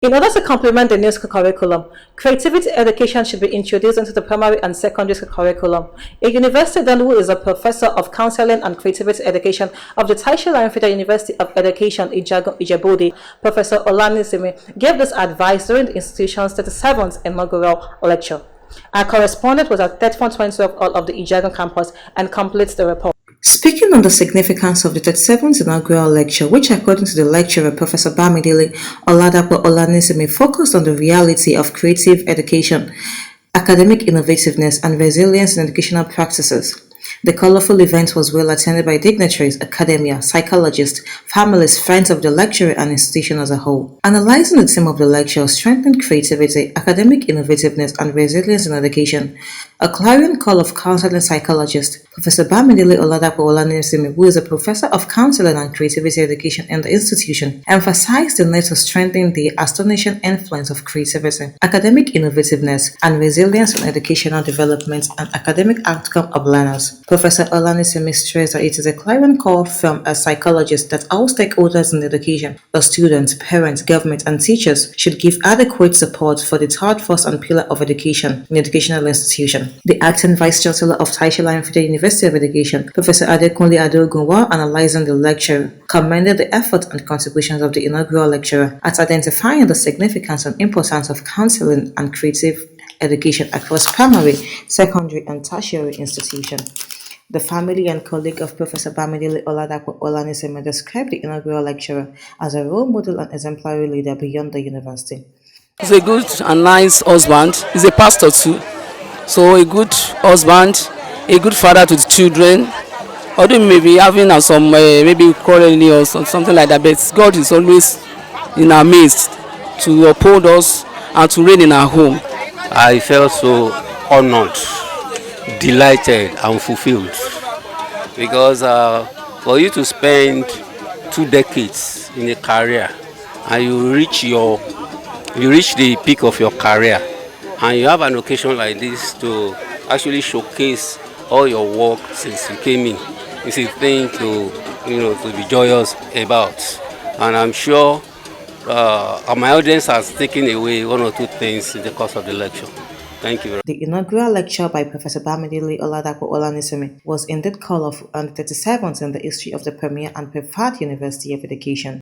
In order to complement the new school curriculum, creativity education should be introduced into the primary and secondary school curriculum. A university then who is a professor of counseling and creativity education of the Solarin University of Education Ijebu, Professor Olanisimi, gave this advice during the institution's 37th Inaugural lecture. Our correspondent was at 31st Hall of the Ijebu campus and completes the report. Speaking on the significance of the 37th inaugural lecture, which according to the lecturer, Professor Bamidele Olanisimi, focused on the reality of creative education, academic innovativeness, and resilience in educational practices. The colorful event was well attended by dignitaries, academia, psychologists, families, friends of the lecturer, and institution as a whole. Analyzing the theme of the lecture, strengthened creativity, academic innovativeness, and resilience in education, a clarion call of counseling psychologist, Professor Bamidele Olanisimi, who is a professor of counseling and creativity education in the institution, emphasized the need to strengthen the astonishing influence of creativity, academic innovativeness, and resilience in educational development and academic outcome of learners. Professor Olanisimi stressed that it is a clarion call from a psychologist that all stakeholders in education, the students, parents, government, and teachers, should give adequate support for the third force and pillar of education in educational institution. The acting Vice Chancellor of Solarin University of Education, Professor Adekunle Adeogun, while analyzing the lecture, commended the effort and contributions of the inaugural lecturer at identifying the significance and importance of counseling and creative education across primary, secondary, and tertiary institutions. The family and colleague of Professor Bamidele Olanisimi described the inaugural lecturer as a role model and exemplary leader beyond the university. He's a good and nice husband. He's a pastor too. So a good husband, a good father to the children. Although maybe having some maybe quarreling or something like that, but God is always in our midst to uphold us and to reign in our home. I felt so honored, delighted, and fulfilled because for you to spend 2 decades in a career and you reach the peak of your career, and you have an occasion like this to actually showcase all your work since you came in. It's a thing to be joyous about. And I'm sure my audience has taken away 1 or 2 things in the course of the lecture. Thank you. The inaugural lecture by Professor Bamidele Olanisimi was indeed called off on the 37th in the history of the premier and preferred University of Education.